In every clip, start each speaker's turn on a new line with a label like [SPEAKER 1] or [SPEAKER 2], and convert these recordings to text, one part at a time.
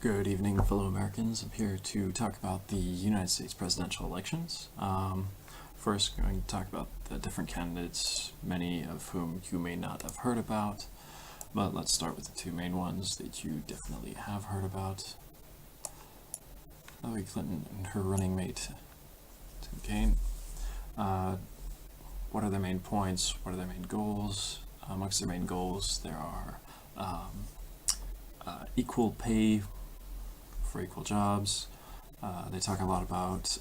[SPEAKER 1] Good evening, fellow Americans. I'm here to talk about the United States presidential elections. First, I'm going to talk about the different candidates, many of whom you may not have heard about, but let's start with the two main ones that you definitely have heard about. Hillary Clinton and her running mate, Tim Kaine. What are their main points? What are their main goals? Amongst their main goals, there are equal pay for equal jobs. They talk a lot about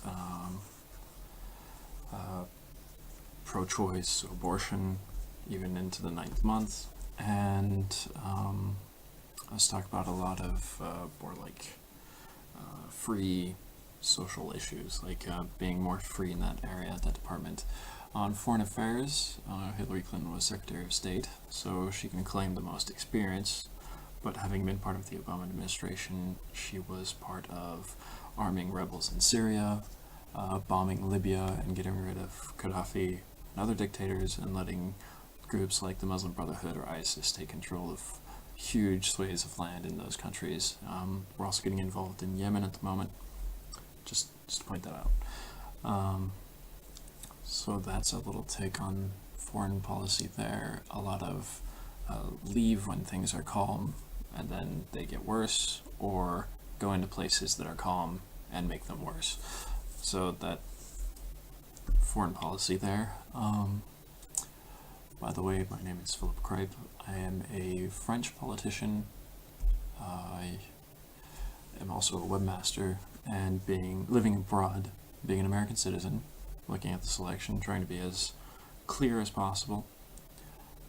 [SPEAKER 1] pro-choice, abortion, even into the 9th month, and let's talk about a lot of more like free social issues, like being more free in that area, that department. On foreign affairs, Hillary Clinton was Secretary of State, so she can claim the most experience, but having been part of the Obama administration, she was part of arming rebels in Syria, bombing Libya and getting rid of Gaddafi and other dictators, and letting groups like the Muslim Brotherhood or ISIS take control of huge swathes of land in those countries. We're also getting involved in Yemen at the moment, just to point that out. So that's a little take on foreign policy there. A lot of leave when things are calm and then they get worse, or go into places that are calm and make them worse. So that foreign policy there. By the way, my name is Philip Cripe. I am a French politician. I am also a webmaster, and living abroad, being an American citizen, looking at this election, trying to be as clear as possible.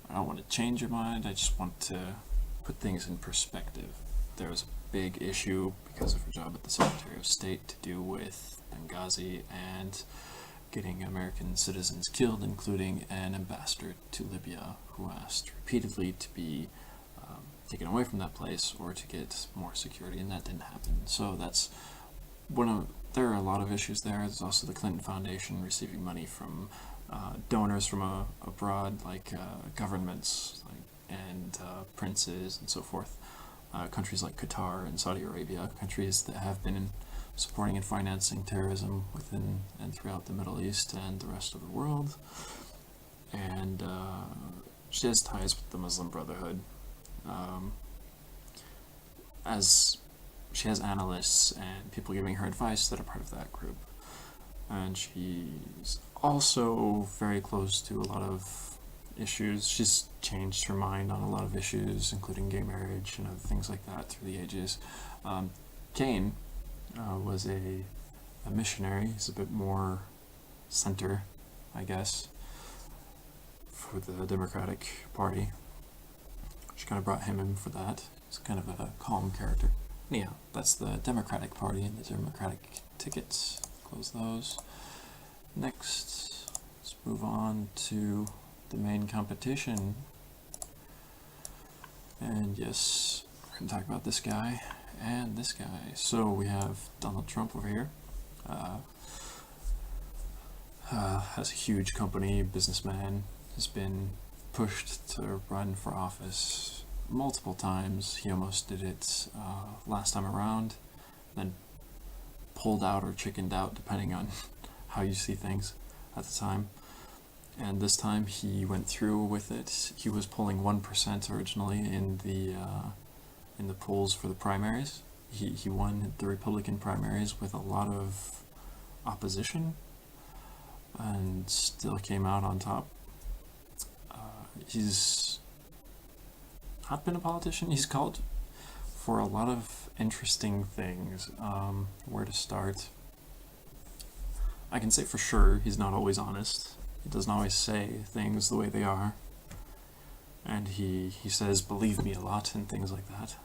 [SPEAKER 1] I don't want to change your mind, I just want to put things in perspective. There's a big issue because of her job at the Secretary of State to do with Benghazi and getting American citizens killed, including an ambassador to Libya who asked repeatedly to be taken away from that place or to get more security, and that didn't happen. So that's there are a lot of issues there. There's also the Clinton Foundation receiving money from donors from abroad, like governments and princes and so forth. Countries like Qatar and Saudi Arabia, countries that have been supporting and financing terrorism within and throughout the Middle East and the rest of the world. And she has ties with the Muslim Brotherhood. As she has analysts and people giving her advice that are part of that group. And she's also very close to a lot of issues. She's changed her mind on a lot of issues, including gay marriage and other things like that through the ages. Kaine was a missionary. He's a bit more center, I guess, for the Democratic Party. She kind of brought him in for that. He's kind of a calm character. Anyhow, that's the Democratic Party and the Democratic tickets. Close those. Next, let's move on to the main competition. And yes, we're going to talk about this guy and this guy. So we have Donald Trump over here. Has a huge company, businessman, has been pushed to run for office multiple times. He almost did it last time around, then pulled out or chickened out, depending on how you see things at the time. And this time he went through with it. He was polling 1% originally in the polls for the primaries. He won the Republican primaries with a lot of opposition and still came out on top. He's not been a politician. He's called for a lot of interesting things. Where to start? I can say for sure he's not always honest. He doesn't always say things the way they are. And he says, believe me a lot and things like that.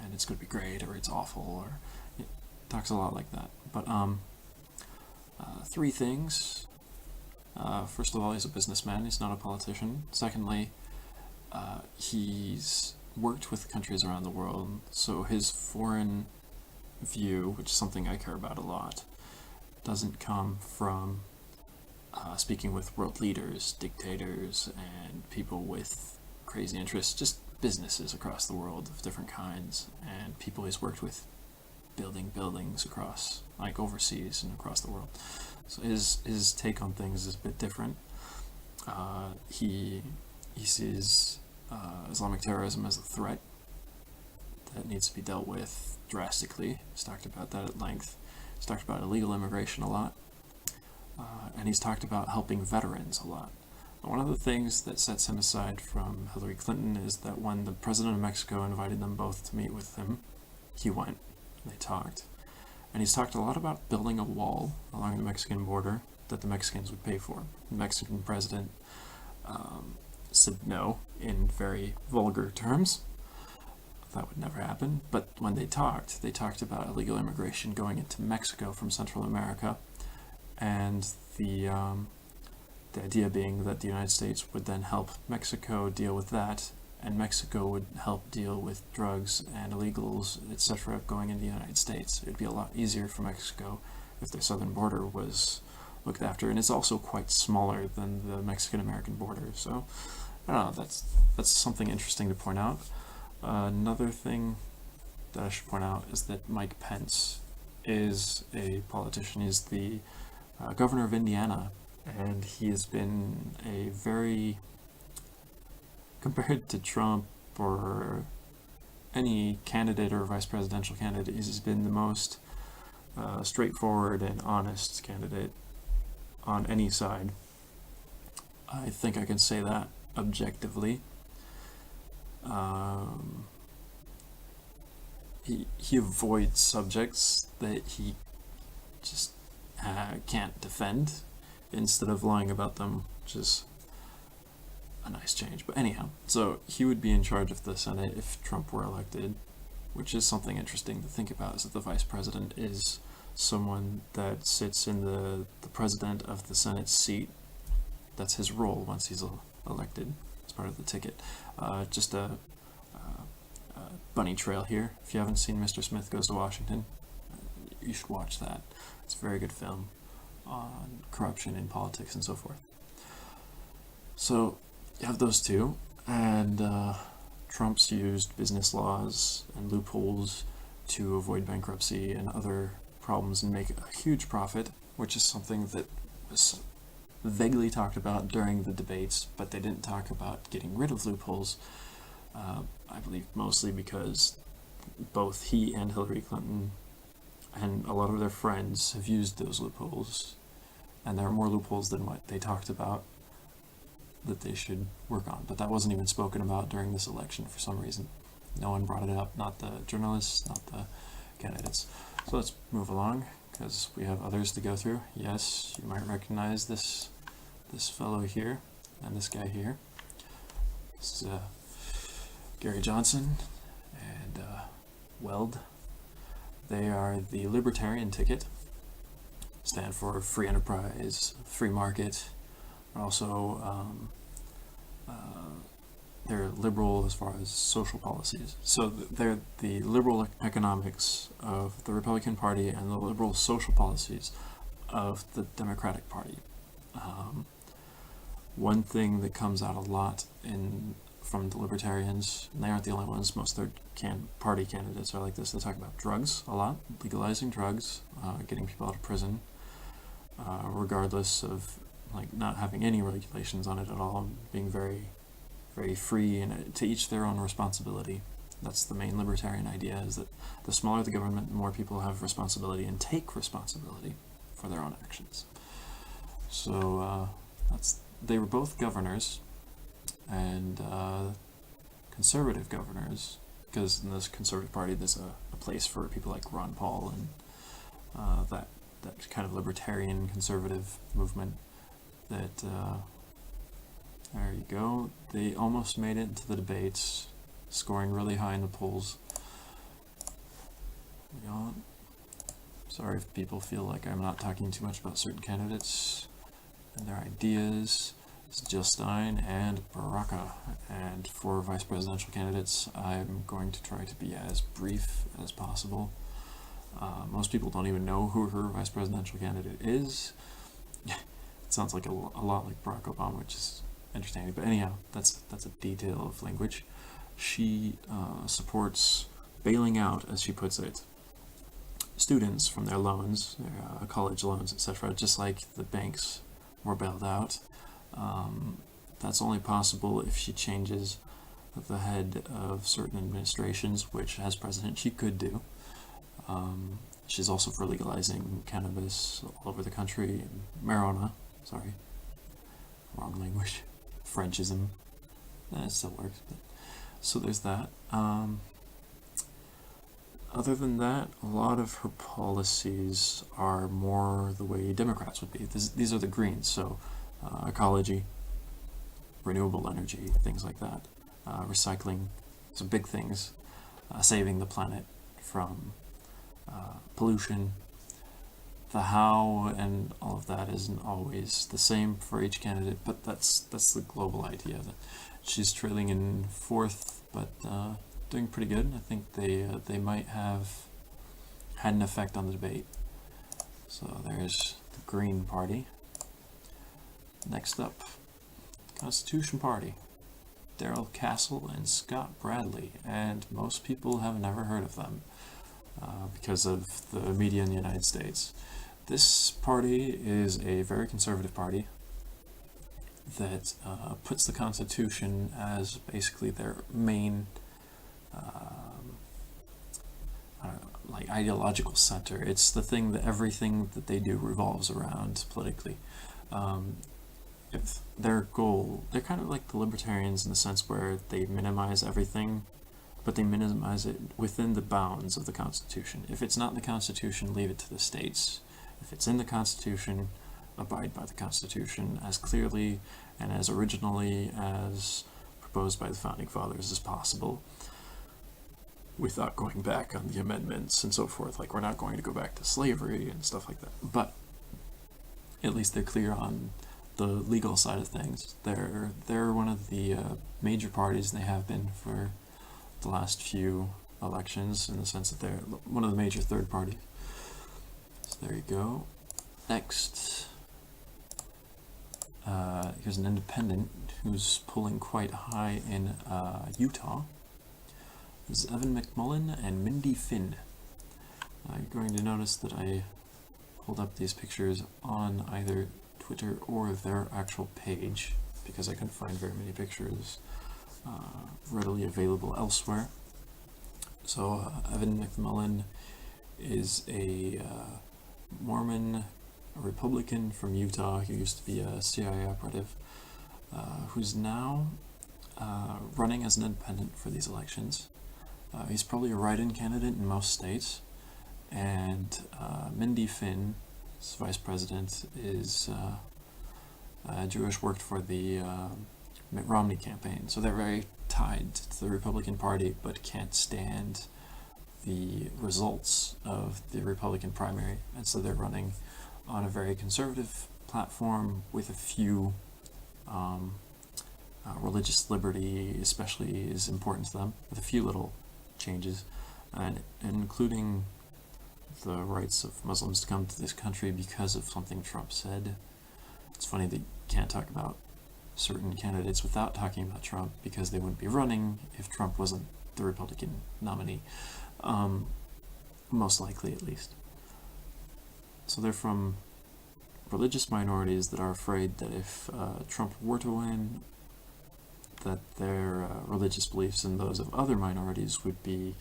[SPEAKER 1] And it's going to be great, or it's awful, or he talks a lot like that. But three things. First of all, he's a businessman. He's not a politician. Secondly, he's worked with countries around the world, so his foreign view, which is something I care about a lot, doesn't come from speaking with world leaders, dictators, and people with crazy interests, just businesses across the world of different kinds, and people he's worked with building buildings across, like overseas and across the world. So his take on things is a bit different. He sees Islamic terrorism as a threat that needs to be dealt with drastically. He's talked about that at length. He's talked about illegal immigration a lot. And he's talked about helping veterans a lot. One of the things that sets him aside from Hillary Clinton is that when the president of Mexico invited them both to meet with him, he went. They talked. And he's talked a lot about building a wall along the Mexican border that the Mexicans would pay for. The Mexican president said no in very vulgar terms. That would never happen. But when they talked about illegal immigration going into Mexico from Central America, and the idea being that the United States would then help Mexico deal with that, and Mexico would help deal with drugs and illegals, etc., going into the United States. It'd be a lot easier for Mexico if their southern border was looked after, and it's also quite smaller than the Mexican-American border. So, I don't know, that's something interesting to point out. Another thing that I should point out is that Mike Pence is a politician. He's the governor of Indiana, and he has been a very, compared to Trump or any candidate or vice presidential candidate, he's been the most straightforward and honest candidate on any side. I think I can say that objectively. He avoids subjects that he just can't defend instead of lying about them, which is a nice change. But anyhow, so he would be in charge of the Senate if Trump were elected, which is something interesting to think about, is that the vice president is someone that sits in the president of the Senate seat. That's his role once he's elected. It's part of the ticket. Just a bunny trail here. If you haven't seen Mr. Smith Goes to Washington, you should watch that. It's a very good film on corruption in politics and so forth. So you have those two, and Trump's used business laws and loopholes to avoid bankruptcy and other problems and make a huge profit, which is something that was vaguely talked about during the debates, but they didn't talk about getting rid of loopholes. I believe mostly because both he and Hillary Clinton and a lot of their friends have used those loopholes, and there are more loopholes than what they talked about that they should work on. But that wasn't even spoken about during this election for some reason. No one brought it up, not the journalists, not the candidates. So let's move along, because we have others to go through. Yes, you might recognize this fellow here and this guy here. This is Gary Johnson and Weld. They are the libertarian ticket, stand for free enterprise, free market. Also, they're liberal as far as social policies. So they're the liberal economics of the Republican Party and the liberal social policies of the Democratic Party. One thing that comes out a lot from the libertarians, and they aren't the only ones, most of their party candidates are like this, they talk about drugs a lot, legalizing drugs, getting people out of prison, regardless of not having any regulations on it at all, being very, very free and to each their own responsibility. That's the main libertarian idea, is that the smaller the government, the more people have responsibility and take responsibility for their own actions. So they were both governors, and conservative governors, because in this conservative party there's a place for people like Ron Paul and that kind of libertarian conservative movement. That there you go. They almost made it into the debates, scoring really high in the polls. Sorry if people feel like I'm not talking too much about certain candidates and their ideas. It's Jill Stein and Baraka. And for vice presidential candidates, I'm going to try to be as brief as possible. Most people don't even know who her vice presidential candidate is. It sounds like a lot like Barack Obama, which is entertaining. But anyhow, that's a detail of language. She supports bailing out, as she puts it, students from their loans, their college loans, etc., just like the banks were bailed out. That's only possible if she changes the head of certain administrations, which as president she could do. She's also for legalizing cannabis all over the country. Marijuana, sorry, wrong language, Frenchism. It still works. But, so there's that. Other than that, a lot of her policies are more the way Democrats would be. These are the Greens, so ecology, renewable energy, things like that. Recycling, some big things. Saving the planet from pollution. The how and all of that isn't always the same for each candidate, but that's the global idea. That she's trailing in fourth, but doing pretty good. I think they might have had an effect on the debate. So there's the Green Party. Next up, Constitution Party. Darrell Castle and Scott Bradley, and most people have never heard of them because of the media in the United States. This party is a very conservative party that puts the Constitution as basically their main like ideological center. It's the thing that everything that they do revolves around politically. If their goal, they're kind of like the libertarians in the sense where they minimize everything, but they minimize it within the bounds of the Constitution. If it's not in the Constitution, leave it to the states. If it's in the Constitution, abide by the Constitution as clearly and as originally as proposed by the Founding Fathers as possible, without going back on the amendments and so forth. Like, we're not going to go back to slavery and stuff like that. But at least they're clear on the legal side of things. They're one of the major parties, and they have been for the last few elections, in the sense that they're one of the major third parties. So there you go. Next, here's an independent who's pulling quite high in Utah. This is Evan McMullen and Mindy Finn. You're going to notice that I pulled up these pictures on either Twitter or their actual page, because I couldn't find very many pictures readily available elsewhere. So Evan McMullen is a Mormon, a Republican from Utah. He used to be a CIA operative, who's now running as an independent for these elections. He's probably a write-in candidate in most states. And Mindy Finn, his vice president, is Jewish, worked for the Mitt Romney campaign. So they're very tied to the Republican Party, but can't stand the results of the Republican primary. And so they're running on a very conservative platform with a few religious liberty especially is important to them, with a few little changes, and including the rights of Muslims to come to this country because of something Trump said. It's funny that you can't talk about certain candidates without talking about Trump, because they wouldn't be running if Trump wasn't the Republican nominee, most likely at least. So they're from religious minorities that are afraid that if Trump were to win, that their religious beliefs and those of other minorities would be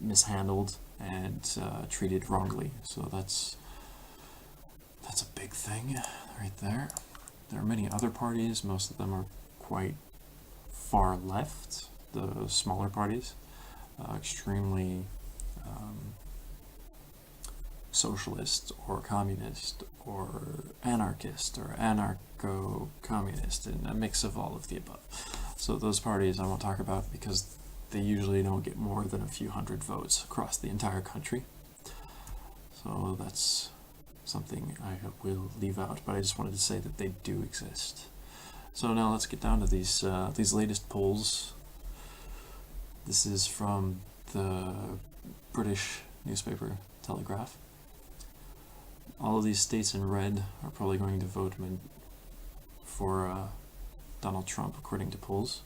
[SPEAKER 1] mishandled and treated wrongly. So that's a big thing right there. There are many other parties. Most of them are quite far left, the smaller parties, extremely socialist or communist or anarchist or anarcho-communist, and a mix of all of the above. So those parties I won't talk about, because they usually don't get more than a few hundred votes across the entire country. So that's something I will leave out, but I just wanted to say that they do exist. So now let's get down to these latest polls. This is from the British newspaper Telegraph. All of these states in red are probably going to vote for Donald Trump, according to polls.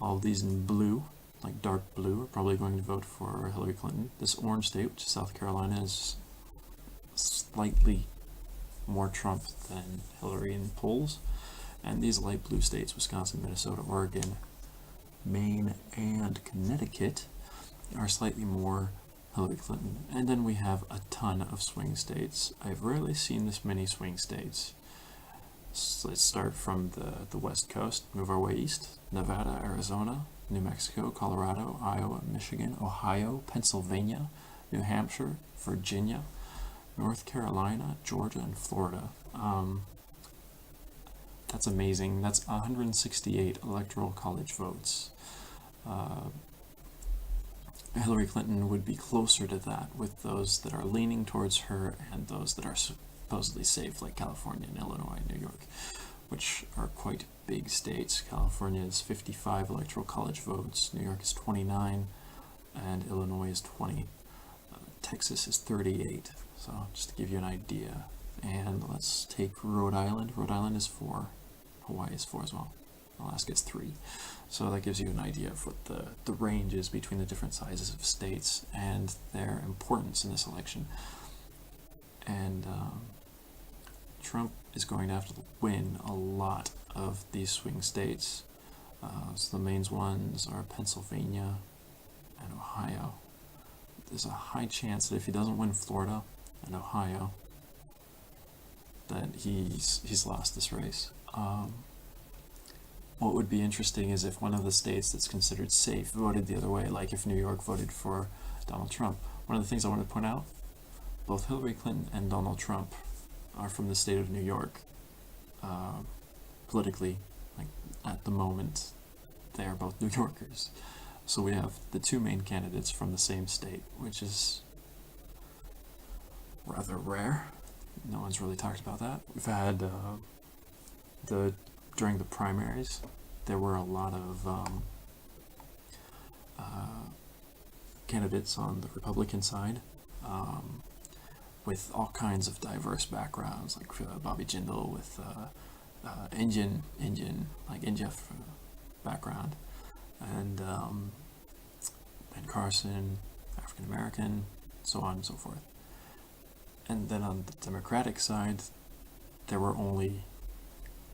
[SPEAKER 1] All of these in blue like dark blue, are probably going to vote for Hillary Clinton. This orange state, which is South Carolina, is slightly more Trump than Hillary in polls. And these light blue states, Wisconsin, Minnesota, Oregon, Maine, and Connecticut, are slightly more Hillary Clinton. And then we have a ton of swing states. I've rarely seen this many swing states. So let's start from the west coast, move our way east. Nevada, Arizona, New Mexico, Colorado, Iowa, Michigan, Ohio, Pennsylvania, New Hampshire, Virginia, North Carolina, Georgia, and Florida. That's amazing. That's 168 electoral college votes. Hillary Clinton would be closer to that with those that are leaning towards her and those that are supposedly safe, like California and Illinois and New York, which are quite big states. California is 55 electoral college votes, New York is 29, and Illinois is 20. Texas is 38, so just to give you an idea. And let's take Rhode Island. Rhode Island is 4. Hawaii is 4 as well. Alaska is 3. So that gives you an idea of what the range is between the different sizes of states and their importance in this election. And Trump is going to have to win a lot of these swing states. So the main ones are Pennsylvania and Ohio. There's a high chance that if he doesn't win Florida and Ohio, that he's lost this race. What would be interesting is if one of the states that's considered safe voted the other way, like if New York voted for Donald Trump. One of the things I want to point out, both Hillary Clinton and Donald Trump are from the state of New York. Politically, like at the moment, they are both New Yorkers. So we have the two main candidates from the same state, which is rather rare. No one's really talked about that. We've had during the primaries, there were a lot of candidates on the Republican side with all kinds of diverse backgrounds, like Bobby Jindal with Indian background, and Ben Carson, African American, so on and so forth. And then on the Democratic side, there were only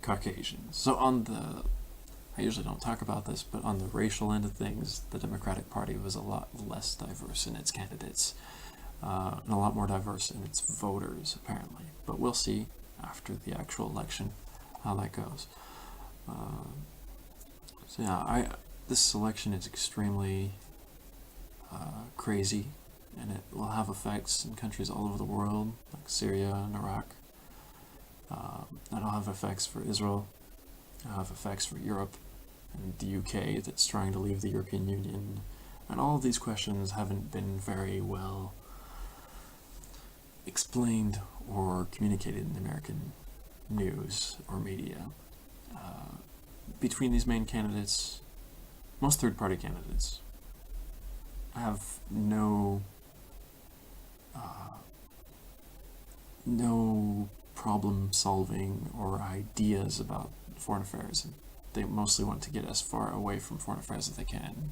[SPEAKER 1] Caucasians. So I usually don't talk about this, but on the racial end of things, the Democratic Party was a lot less diverse in its candidates, and a lot more diverse in its voters, apparently. But we'll see after the actual election how that goes. So yeah, this election is extremely crazy, and it will have effects in countries all over the world, like Syria and Iraq. It'll have effects for Israel. It'll have effects for Europe and the UK that's trying to leave the European Union. And all of these questions haven't been very well explained or communicated in the American news or media. Between these main candidates, most third-party candidates have no problem solving or ideas about foreign affairs. They mostly want to get as far away from foreign affairs as they can,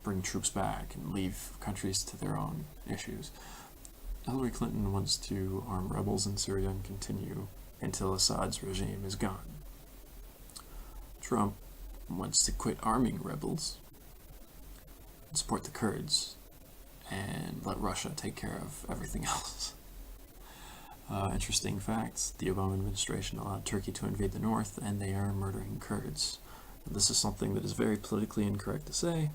[SPEAKER 1] bring troops back and leave countries to their own issues. Hillary Clinton wants to arm rebels in Syria and continue until Assad's regime is gone. Trump wants to quit arming rebels and support the Kurds and let Russia take care of everything else. Interesting facts, the Obama administration allowed Turkey to invade the north, and they are murdering Kurds. And this is something that is very politically incorrect to say,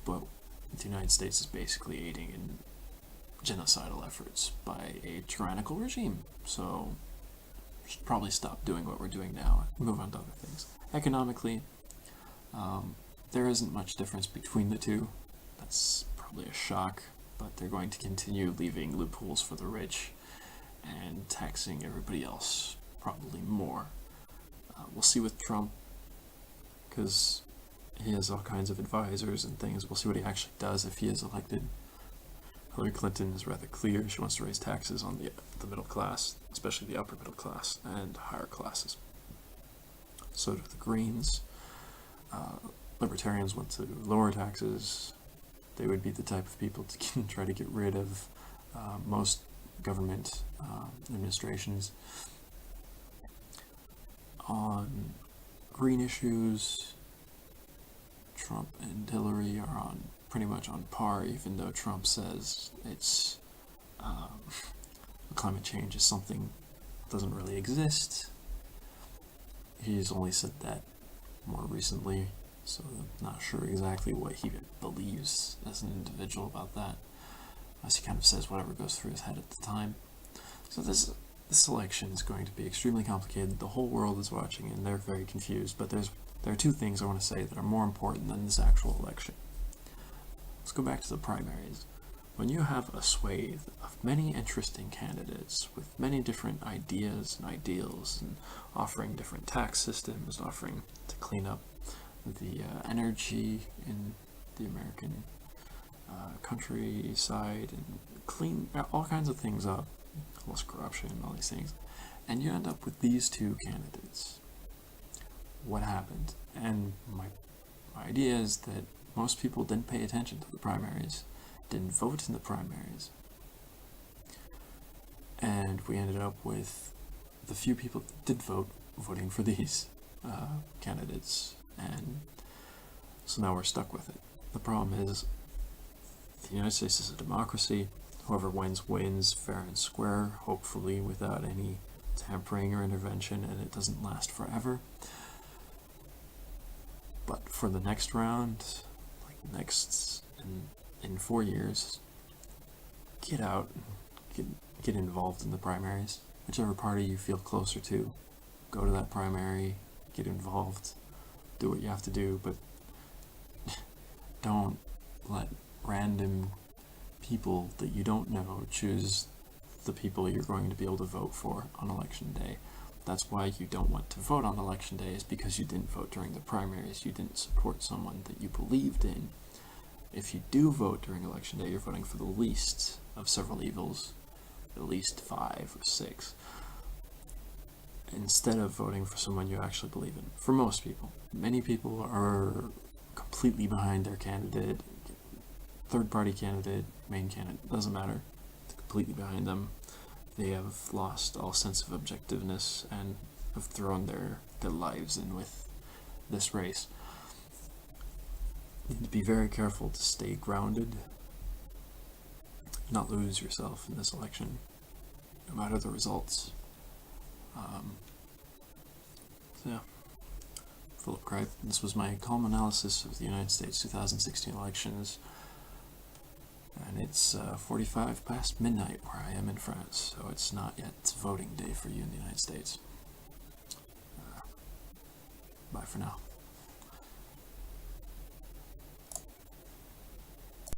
[SPEAKER 1] but the United States is basically aiding in genocidal efforts by a tyrannical regime. So we should probably stop doing what we're doing now and move on to other things. Economically, there isn't much difference between the two. That's probably a shock, but they're going to continue leaving loopholes for the rich and taxing everybody else probably more. We'll see with Trump, because he has all kinds of advisors and things. We'll see what he actually does if he is elected. Hillary Clinton is rather clear. She wants to raise taxes on the middle class, especially the upper middle class and higher classes. So do the Greens. libertarians want to lower taxes, they would be the type of people to try to get rid of most government administrations. On green issues, Trump and Hillary are pretty much on par, even though Trump says it's climate change is something that doesn't really exist. He's only said that more recently, so I'm not sure exactly what he believes as an individual about that, as he kind of says whatever goes through his head at the time. So this election is going to be extremely complicated. The whole world is watching and they're very confused, but there are two things I want to say that are more important than this actual election. Let's go back to the primaries. When you have a swathe of many interesting candidates with many different ideas and ideals and offering different tax systems, offering to clean up the energy in the American countryside and clean all kinds of things up, less corruption and all these things, and you end up with these two candidates. What happened? And my idea is that most people didn't pay attention to the primaries, didn't vote in the primaries, and we ended up with the few people that did vote voting for these candidates, and so now we're stuck with it. The problem is the United States is a democracy. Whoever wins fair and square, hopefully without any tampering or intervention, and it doesn't last forever. But for the next round, in 4 years, get out, get involved in the primaries. Whichever party you feel closer to, go to that primary, get involved, do what you have to do, but don't let random people that you don't know choose the people you're going to be able to vote for on election day. That's why you don't want to vote on election day, is because you didn't vote during the primaries. You didn't support someone that you believed in. If you do vote during election day, you're voting for the least of several evils, at least 5 or 6, instead of voting for someone you actually believe in. For most people. Many people are completely behind their candidate, third-party candidate, main candidate, doesn't matter. They're completely behind them. They have lost all sense of objectiveness and have thrown their lives in with this race. You need to be very careful to stay grounded, not lose yourself in this election, no matter the results. So yeah, Philip Cripe. This was my calm analysis of the United States 2016 elections, and it's 45 past midnight where I am in France, so it's not yet voting day for you in the United States. Bye for now.